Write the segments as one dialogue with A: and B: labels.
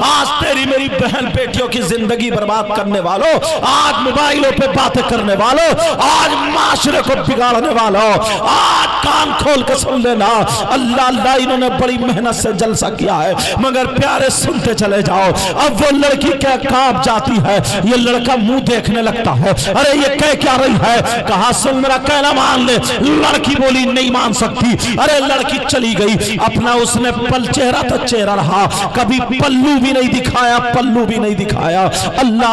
A: آج تیری میری بہن بیٹیوں کی زندگی برباد کرنے والوں، آج موبائلوں پہ باتیں کرنے والوں، آج معاشرے کو بگاڑنے والوں، آج کان کھول کے سن لینا، اللہ انہوں نے بڑی محنت سے جلسہ کیا ہے، مگر پیارے سنتے چلے جاؤ، اب وہ لڑکی کیا کانپ جاتی ہے، یہ لڑکا منہ دیکھنے لگتا ہے، ارے یہ کہہ کیا رہی ہے، کہا سن میرا کہنا مان لے، لڑکی بولی نہیں مان سکتی، ارے لڑکی چلی گئی، اپنا اس نے چہرہ تو چہرہ رہا، کبھی پلو بھی نہیں دکھایا، پلو بھی نہیں دکھایا، اللہ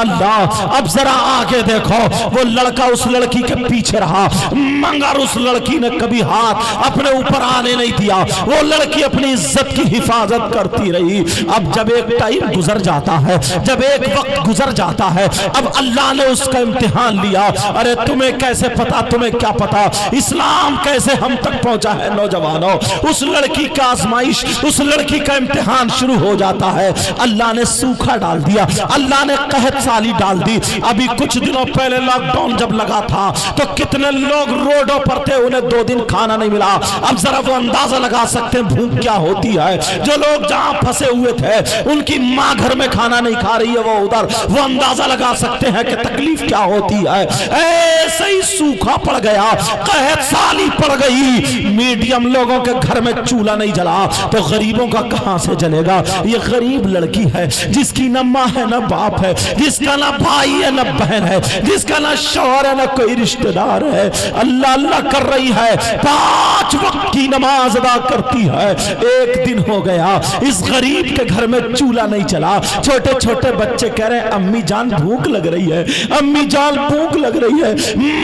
A: اب ذرا آگے دیکھو، وہ لڑکا اس لڑکی کے پیچھے رہا، مگر اس لڑکی نے کبھی ہاتھ اپنے اوپر آنے نہیں دیا، وہ لڑکی اپنی عزت کی حفاظت کرتی رہی، اب جب ایک ٹائم گزر جاتا ہے، جب ایک وقت گزر جاتا ہے، اب اللہ نے اس کا امتحان لیا، ارے تمہیں کیسے پتا، تمہیں کیا پتا اسلام کیسے ہم تک پہنچا ہے نوجوانوں، اس لڑکی کا آزمائش، اس لڑکی کا امتحان شروع ہو جاتا ہے، اللہ نے سوکھا ڈال دیا، اللہ نے قحط سالی ڈال دی، ابھی کچھ دنوں پہلے لاک ڈاؤن جب لگا تھا تو کتنے لوگ روڈوں پر تھے، انہیں 2 دن کھانا نہیں ملا، اب ذرا وہ اندازہ لگا سکتے ہیں بھوک کیا ہوتی ہے، جو لوگ جہاں پھنسے ہوئے تھے ان کی ماں گھر میں کھانا نہیں کھا رہی ہے، وہ ادھر، وہ اندازہ لگا سکتے ہیں کہ تکلیف کیا ہوتی ہے، ایسے ہی سوکھا پڑ گیا، قحط سالی پڑ گئی، میڈیم لوگوں کے گھر میں چولہا نہیں جلا تو غریبوں کا کہاں سے جلے گا، یہ غریب لڑکی ہے جس کی نہ ماں ہے نہ باپ ہے، جس کا نہ بھائی ہے نہ بہن ہے، جس کا نہ شوہر ہے نہ کوئی رشتہ دار ہے، اللہ اللہ کر رہی ہے، 5 وقت کی نماز ادا کرتی ہے، ایک دن ہو گیا اس غریب کے گھر میں چولہا نہیں چلا، چھوٹے چھوٹے بچے کہہ رہے ہیں امی جان بھوک لگ رہی ہے، امی جان بھوک لگ رہی ہے،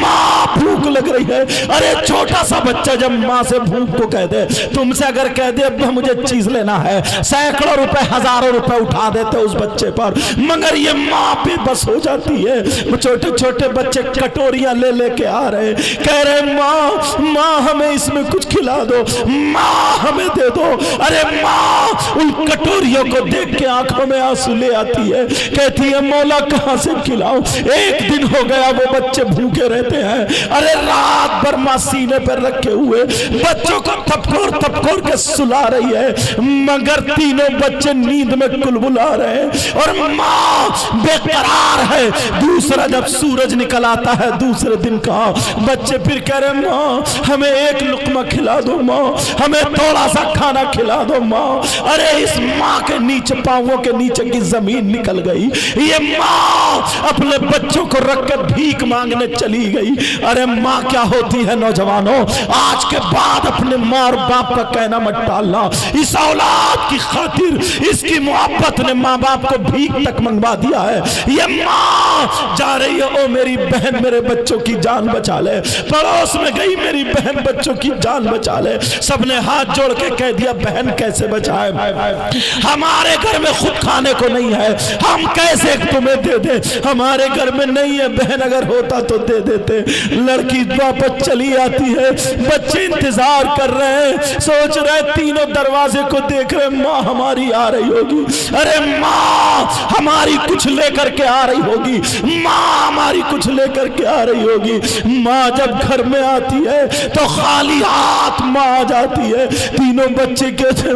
A: ماں بھوک لگ رہی ہے، ارے چھوٹا سا بچہ جب ماں سے بھوک کو کہہ دے، تم سے اگر کہہ دے اب مجھے چیز لینا ہے، سینکڑوں روپے ہزاروں روپے اٹھا دیتے اس بچے پر، مگر یہ ماں بے بس ہو جاتی ہے، چھوٹے چھوٹے بچے کٹوریاں لے لے کے آ رہے کہہ رہے ماں ہمیں اس میں کچھ کھلا دو، ماں ہمیں دے دو، ارے ماں ان کٹوریوں کو دیکھ کے آنکھوں میں آنسو لے آتی ہے، کہتی ہے مولا کہاں سے کھلاؤں، ایک دن ہو گیا وہ بچے بھوکے رہتے ہیں، ارے رات بھر ماں سینے پر رکھے ہوئے بچوں کو تھپکور کے سلا رہی ہے، مگر تینوں بچے نیند میں کلبلا رہے ہیں اور ماں بے قرار ہے، دوسرا جب سورج نکل آتا ہے دوسرے دن کا، بچے پھر کہہ رہے ماں ہمیں ایک لقمہ کھلا دو، ماں ہمیں تھوڑا سا کھانا کھلا دو، ماں ارے اس ماں کے نیچے پاؤں کے نیچے کی زمین نکل گئی، یہ ماں اپنے بچوں کو رکھ کے بھیک مانگنے چلی گئی، ارے ماں کیا ہوتی ہے نوجوانوں، آج کے بعد اپنے ماں اور باپ کا کہنا مت ٹالنا، اس اولاد کی خاطر اس کی محبت نے ماں باپ کو بھیک تک منگوا دیا ہے، یہ ماں جا رہی ہے او میری بہن میرے بچوں کی جان بچا لے، پڑوس میں گئی میری بہن بچوں کی جان بچا لے، سب نے ہاتھ جوڑ کے کہہ دیا بہن کیسے بچائے، ہمارے گھر میں خود کھانے کو نہیں ہے، ہم کیسے تمہیں دے دیں، ہمارے گھر میں نہیں ہے، بہن اگر ہوتا تو دے دیتے، لڑکی واپس چلی آتی ہے، بچے انتظار کر رہے ہیں، سوچ رہے تینوں دروازے کو دیکھ رہے ماں ہماری آ رہی ہوگی، ارے ماں ہماری کچھ لے کر کے آ رہی ہوگی، ماں ہماری کچھ لے کر کے آ رہی ہوگی، ماں جب گھر میں آتی ہے تو خالی ہاتھ ماں آ جاتی ہے، تینوں بچے کہتے ہیں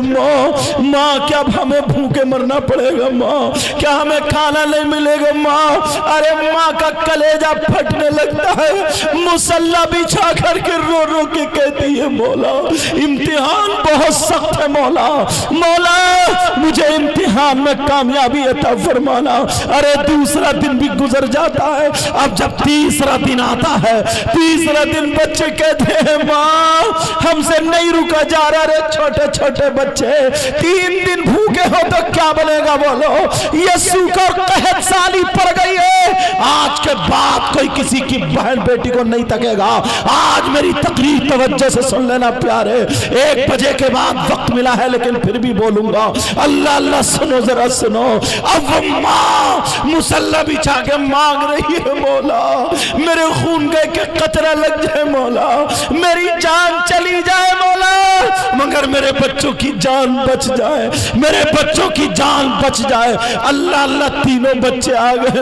A: ماں کیا ہمیں بھوکے مرنا پڑے گا، ماں کیا ہمیں کھانا نہیں ملے گا، ماں ارے ماں کا کلیجہ پھٹنے لگتا ہے، مصلی بچھا کر کے رو رو کے کہتی ہے مولا امتحان بہت سخت ہے، مولا مجھے امتحان میں کامیابی عطا فرمانا، ارے دوسرا دن بھی گزر جاتا ہے، اب جب تیسرا دن آتا ہے، تیسرا دن بچے کہتے ہیں ماں ہم سے نہیں رکا جا رہا، ارے چھوٹے چھوٹے بچے 3 دن بھوکے ہو تو کیا بنے گا بولو، یہ سوکھ اور قحط سالی پڑ گئی ہے، آج کے بعد کوئی کسی کی بہن بیٹی کو نہیں تکے گا، آج میری تقریر توجہ سے سن لینا پیارے، 1 بجے کے بعد وقت ملا ہے لیکن پھر بھی بولوں گا، اللہ اللہ سنو ذرا سنو، اب وہ ماں مصلی بچھا کے مانگ رہی ہے مولا میرے خون گئے کہ قطرہ لگ جائے، مولا میری جان چلی جائے، مولا مگر میرے بچوں کی جان بچ جائے، میرے بچوں کی جان بچ جائے، اللہ اللہ تینوں بچے آ گئے،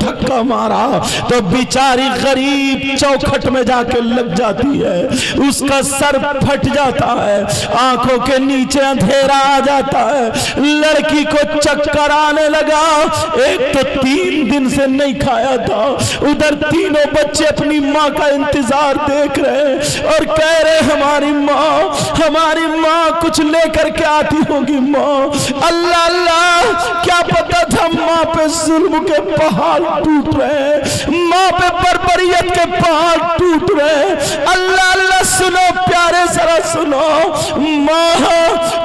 A: دھکا مارا تو بیچاری غریب چوکھٹ میں جا کے لگ جاتی ہے، اس کا سر پھٹ جاتا ہے، آنکھوں کے نیچے اندھیرا آ جاتا ہے، لڑکی کو چکر آنے لگا۔ ایک تو 3 دن سے نہیں کھایا تھا، ادھر تینوں بچے اپنی ماں کا انتظار دیکھ رہے اور کہہ رہے ہماری ماں کچھ لے کر کے آتی ہوگی ماں۔ اللہ اللہ، کیا پتا تھا ماں پہ ظلم کے پہاڑ ٹوٹ رہے، ماں پہ بربریت کے پہاڑ ٹوٹ رہے۔ اللہ اللہ، سنو پیارے، ذرا سنو، ماں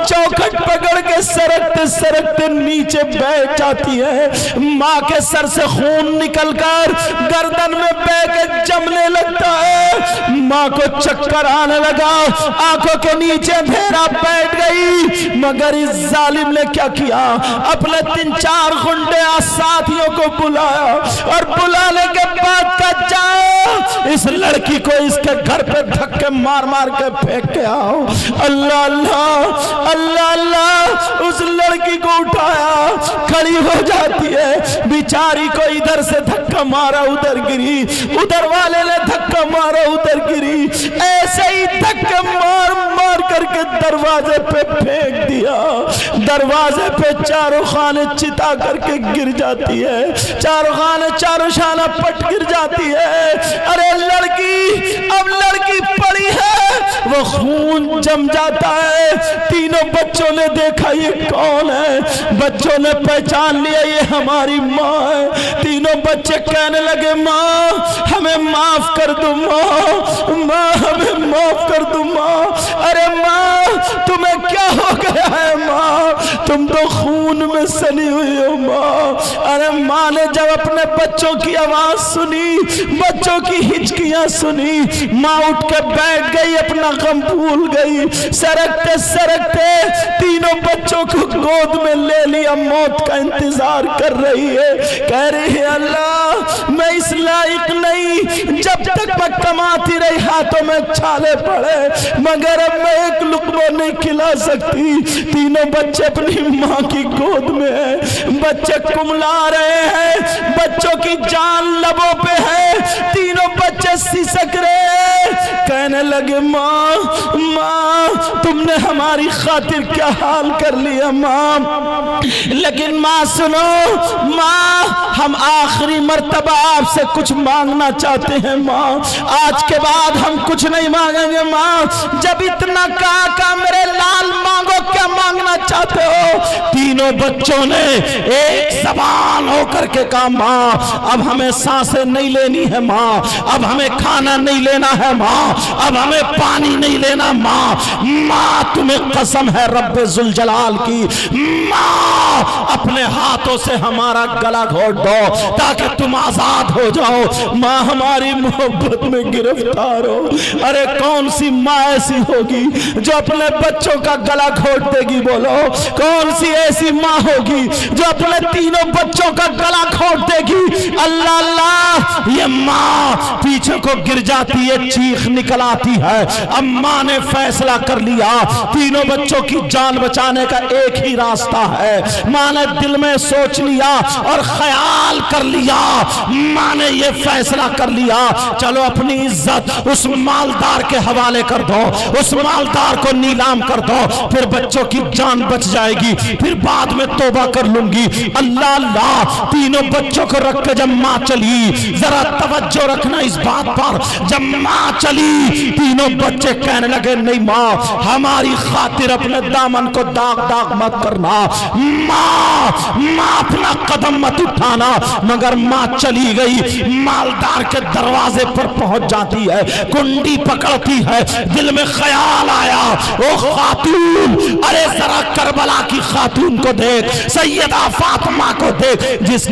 A: چوکھٹ پکڑ کے سرکتے سرکتے نیچے بیٹھ جاتی ہے، ماں کے سر سے خون نکل کر گردن میں بہ کے جمنے لگتا ہے، ماں کو چکر آنے لگا، آنکھوں کے نیچے اندھیرا بیٹھ گئی۔ مگر اس ظالم نے کیا کیا، اپنے 3-4 گنڈے ساتھیوں کو بلایا اور بلانے کے بعد کہا جاؤ اس لڑکی کو اس کے گھر پہ دھکے مار مار کے پھینک کے آؤ۔ اللہ اللہ اللہ اللہ، اس لڑکی کو اٹھایا، کھڑی ہو جاتی ہے، بیچاری کو ادھر سے دھکا مارا ادھر گری، ادھر والے نے دھکا مارا ادھر گری، ایسے ہی دھکے مار مار کر کے دروازے پہ پھینک دیا۔ دروازے پہ چاروں خانے چتا کر کے گر جاتی ہے، چاروں خانے چاروں شانہ پٹ گر جاتی ہے۔ ارے لڑکی، اب لڑکی پڑی ہے، وہ خون جم جاتا ہے۔ تینوں بچوں نے دیکھا یہ کون ہے، بچوں نے پہچان لیا یہ ہماری ماں ہے۔ تینوں بچے کہنے لگے ماں ہمیں معاف کر دو، ماں ہمیں معاف کر دو ماں۔ ارے ماں تمہیں کیا ہو گیا ہے ماں، تم تو خون میں سنی ہوئی ہو ماں۔ ارے ماں نے جب اپنے بچوں کی آواز سنی، بچوں کی ہچکیاں سنی، ماں اٹھ کے بیٹھ گئی، اپنا غم بھول گئی، سرکتے سرکتے تینوں بچوں کو گود میں لے لیا، موت کا انتظار کر رہی ہے، کہہ رہی ہے اللہ میں اس لائق نہیں، جب تک میں کماتی رہی ہاتھوں میں چھالے پڑے، مگر اب میں ایک لقمہ نہیں کھلا سکتی۔ تینوں بچے اپنی ماں کی گود میں ہیں، بچے کملا رہے ہیں، بچوں کی جان لبوں پہ ہے، تینوں بچے سسک رہے ہیں، کہنے لگے ماں تم نے ہماری خاطر کیا حال کر لیا ماں۔ لیکن ماں سنو، ماں ہم آخری مرتبہ آپ سے کچھ مانگنا چاہتے ہیں ماں، آج کے بعد ہم کچھ نہیں مانگیں گے ماں۔ جب اتنا کہا میرے لال مانگو، کیا مانگنا چاہتے ہو؟ تینوں بچوں نے ایک زبان ہو کر کے کہا ماں اب ہمیں سانسیں نہیں لینی ہے ماں، اب ہمیں کھانا نہیں لینا ہے ماں، اب ہمیں پانی نہیں لینا ماں تمہیں قسم ہے رب ذوالجلال کی، ماں اپنے ہاتھوں سے ہمارا گلا گھونٹ دو تاکہ تم آزاد ہو جاؤ، ماں ہماری محبت میں گرفتار ہو۔ ارے کون سی ماں ایسی ہوگی جو اپنے بچوں کا گلا گھونٹ دے گی؟ بولو کون سی ایسی ماں ہوگی جو اپنے تینوں بچوں کا گلا گھونٹ دے گی؟ اللہ اللہ، یہ ماں پیچھے کو گر جاتی ہے، چیخ نکل آتی ہے۔ اب ماں نے فیصلہ کر لیا تینوں بچوں کی جان بچانے کا ایک ہی راستہ ہے۔ ماں نے دل میں سوچ لیا اور خیال کر لیا، ماں نے یہ فیصلہ کر لیا چلو اپنی عزت اس مالدار کے حوالے کر دو، اس مالدار کو نیلام کر دو، پھر بچوں کی جان بچ جائے گی، پھر بعد میں توبہ کر لوں گی۔ اللہ اللہ، تینوں بچوں کو رکھ کے جب ماں چلی، ذرا توجہ رکھنا اس بات پر، جب ماں چلی تینوں بچے کہنے لگے نہیں ماں ہماری خاطر اپنے دامن کو داغ داغ مت کرنا، ماں اپنا قدم مت اٹھانا۔ مگر ماں چلی گئی، مالدار کے دروازے پر پہنچ جاتی ہے، کنڈی پکڑتی ہے، دل میں خیال آیا او خاتون، ارے ذرا کربلا کی خاتون کو دیکھ، سیدہ فاطمہ کو دیکھ، جس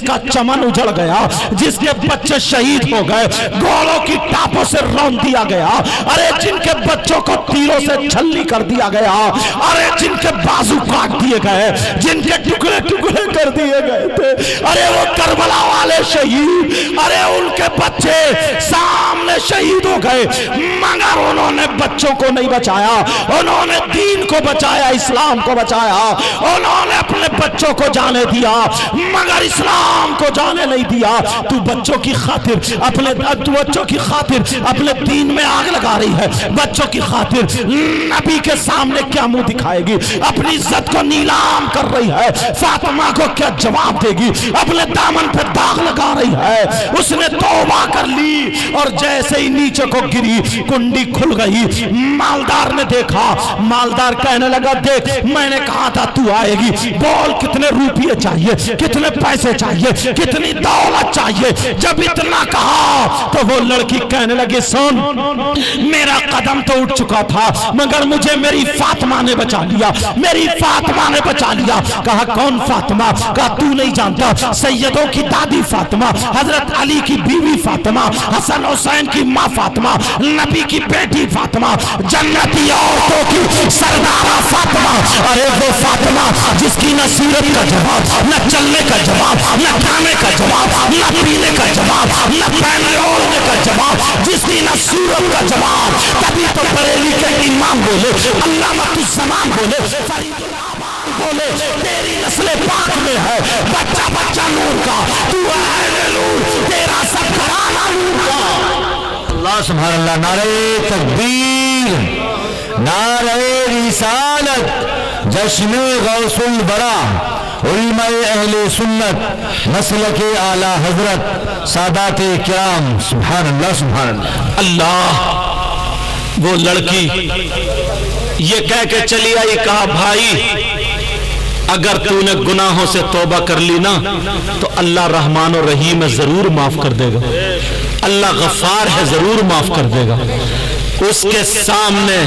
A: کا چمن اجڑ گیا، جس جس کے بچے شہید ہو گئے گھوڑوں کی ٹاپوں سے رون دیا گیا، ارے جن کے بچوں کو تیروں سے چھلنی کر دیا گیا، ارے جن کے بازو کاٹ دیے گئے، جن کے ٹکڑے ٹکڑے کر دیے گئے تھے، ارے وہ کربلا والے شہید، ارے ان کے بچے سامنے شہید ہو گئے، مگر انہوں نے بچوں کو نہیں بچایا، انہوں نے دین کو بچایا، اسلام کو بچایا، انہوں نے اپنے بچوں کو جانے دیا مگر اسلام کو جانے نہیں دیا۔ تو بچوں کی خاطر اپنے دین میں آگ لگا رہی ہے، بچوں کی خاطر نبی کے سامنے کیا منہ دکھائے گی، اپنی عزت کو نیلام کر رہی ہے، فاطمہ کو کیا جواب دے گی، اپنے دامن پہ داغ لگا رہی ہے۔ اس نے توبہ کر لی اور جیسے ہی نیچے کو گری کنڈی کھل گئی، مالدار نے دیکھا، مالدار کہنے لگا دیکھ میں نے کہا تھا تو آئے گی، بول کتنے روپیے چاہیے، کتنے پیسے چاہیے، کتنی دولت چاہیے۔ جب اتنا کہا تو وہ لڑکی کہنے لگی سن میرا قدم تو اٹھ چکا تھا مگر مجھے میری فاطمہ نے بچا لیا، میری فاطمہ نے بچا لیا۔ کہا کون فاطمہ؟ کہا تو نہیں جانتا، سیدوں کی دادی فاطمہ، حضرت علی کی بیوی فاطمہ، حسن حسین کی ماں فاطمہ، نبی کی بیٹی فاطمہ، جنتی عورتوں کی سردارہ فاطمہ۔ ارے وہ فاطمہ جس کی نہ سیرت کا جواب، نہ چلنے کا جواب، نہ کھانے کا جواب، نہ پینے کا جواب، نہ پہننے اوڑھنے کا جواب، جس کی نہ صورت کا جواب۔ تبھی تو بریلی کے امام بولے، علامہ الزمان بولے، فرید الرحمان بولے تیری نسل پاک میں ہے بچہ بچہ نور کا، تو اہل نور، تیرا سب گھرانہ نور کا۔
B: اللہ سبحان اللہ، نعرہ تکبیر، نعرہ رسالت، جشن غوث البرا، علماء اہل سنت، مسلک اعلی حضرت، سادات کرام، سبحان اللہ سبحان اللہ۔
A: اللہ وہ لڑکی یہ کہہ کے چلی آئی، کہا بھائی اگر تو نے گناہوں سے توبہ کر لی نا تو اللہ رحمان و رحیم ہے، ضرور معاف کر دے گا، اللہ غفار ہے، ضرور معاف کر دے گا۔ اس کے سامنے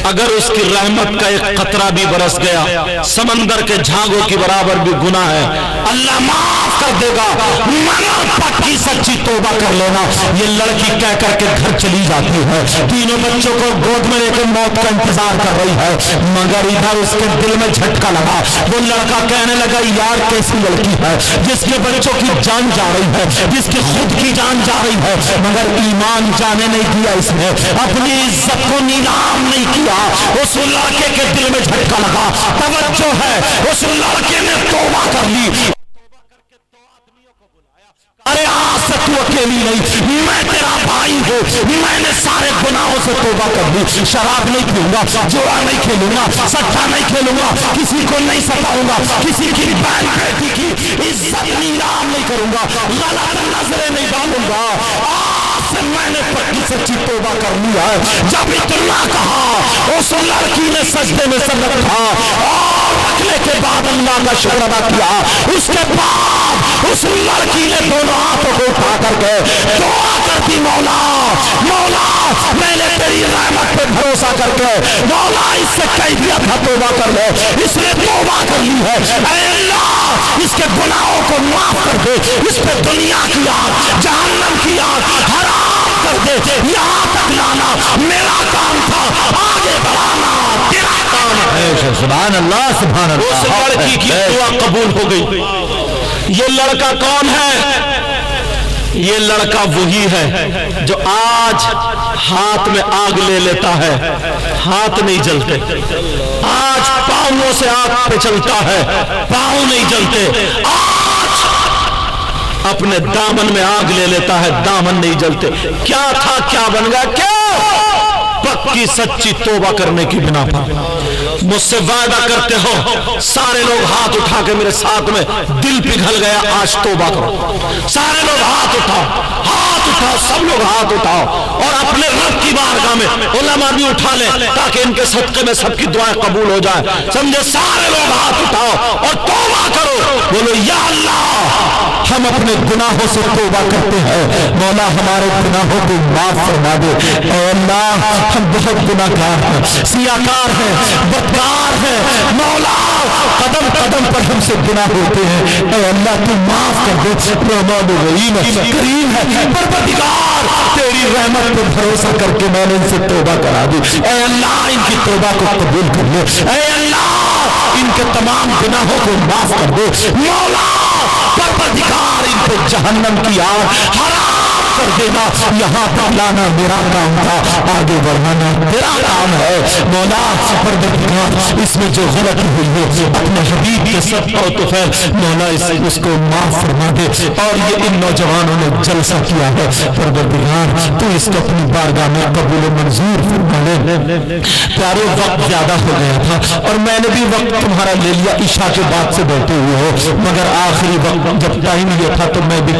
A: اگر اس کی رحمت کا ایک قطرہ بھی برس گیا، سمندر کے جھاگوں کی برابر بھی گناہ ہے، اللہ معاف کر دے گا، مگر پکی سچی توبہ کر لینا۔ یہ لڑکی کہہ کر کے گھر چلی جاتی ہے، تینوں بچوں کو گود میں لے کے موت کا انتظار کر رہی ہے، مگر ادھر اس کے دل میں جھٹکا لگا۔ وہ لڑکا کہنے لگا یار کیسی لڑکی ہے جس کے بچوں کی جان جا رہی ہے، جس کی خود کی جان جا رہی ہے، مگر ایمان جانے نہیں دیا، اس نے اپنی عزت کو نیلام نہیں کیا۔ اس لڑکے کے دل میں جھٹکا لگا، توجہ ہے، اس لڑکے نے توبہ کر لی۔ ارے آج سے تو اکیلی نہیں، میں تیرا بھائی ہوں، میں نے سارے گناہوں سے توبہ کر لی، شراب نہیں پیوں گا، جوا نہیں کھیلوں گا، سٹا نہیں کھیلوں گا، کسی کو نہیں ستاؤں گا، کسی کی بہن بیٹی کی عزت نیلام نہیں کروں گا، غلط نظریں نہیں ڈالوں گا، آج سے میں نے پکی سچی توبہ کر لیا ہے۔ جب اتنا کہا اس لڑکی نے سجدے میں سر رکھا اور رکھنے کے بعد اللہ کا شکر ادا کیا۔ اس کے بعد اس لڑکی نے دونوں ہاتھوں کو اٹھا کر کے دعا کرتی، مولا مولا میں نے تیری رحمت پہ بھروسہ کر کے مولا اس سے کہہ دیا تھا توبہ کر لے، اس نے توبہ کر لی ہے، اے اللہ اس کے گناہوں کو معاف کر دے، اس پہ دنیا کی آگ، جہنم کی آگ حرام کر دے، یہاں تک لانا میرا کام تھا، آگے بڑھانا تیرا کام ہے۔
B: سبحان اللہ سبحان اللہ۔
A: اس لڑکی کی دعا قبول ہو گئی۔ یہ لڑکا کون ہے؟ یہ لڑکا وہی ہے جو آج ہاتھ میں آگ لے لیتا ہے، ہاتھ نہیں جلتے، آج پاؤں سے آگ پہ چلتا ہے، پاؤں نہیں جلتے، آج اپنے دامن میں آگ لے لیتا ہے، دامن نہیں جلتے۔ کیا تھا کیا بن گیا؟ کیا پکی سچی توبہ کرنے کی بنا پر مجھ سے وعدہ کرتے ہو، سارے لوگ ہاتھ اٹھا کے میرے ساتھ میں، دل پگھل گیا آج توبہ کرو، سارے لوگ ہاتھ اٹھاؤ، ہاتھ ہاتھ اٹھاؤ، سب لوگ ہاتھ اٹھاؤ اور اپنے رب کی بارگاہ میں علماء بھی اٹھا لیں تاکہ ان کے صدقے میں سب کی دعائیں قبول ہو جائیں. سمجھے؟ سارے لوگ ہاتھ اٹھاؤ اور توبہ کرو. بولو یا اللہ ہم اپنے گناہوں سے توبہ کرتے ہیں، مولا ہمارے گناہوں کو معاف فرما دے. اے اللہ ہم بہت گناہگار ہیں، سیاکار ہیں، بدکار ہیں، مولا قدم قدم پر ہم سے گناہ ہوتے ہیں. اے اللہ تو معاف کر دے. رحمان الرحیم کریم ہے، پروردگار تیری رحمت پر بھروسہ کر کے میں نے ان سے توبہ کرا دی. اے اللہ ان کی توبہ کو قبول کر لے. اے اللہ ان کے تمام گناہوں کو معاف کر دے. مولا پروردگار ان پہ جہنم کی آگ حرام کر دینا. یہاں پر لانا میرا کام تھا، آگے بڑھانا تیرا کام ہے. مولا پروردگار اس میں جو غلطی ہوئی ہے اپنے حبیب کے صدقہ و طفیل مولا اس کو معاف فرما دے. اور یہ ان نوجوانوں نے جلسہ کیا ہے پروردگار تو اس کو اپنی بارگاہ میں قبول و منظور فرما لے. پیارے وقت زیادہ ہو گیا تھا اور میں نے بھی وقت تمہارا لے لیا، عشاء کے بعد سے بیٹھے ہوئے ہو، مگر آخری وقت جب ٹائم یہ تھا تو میں بھی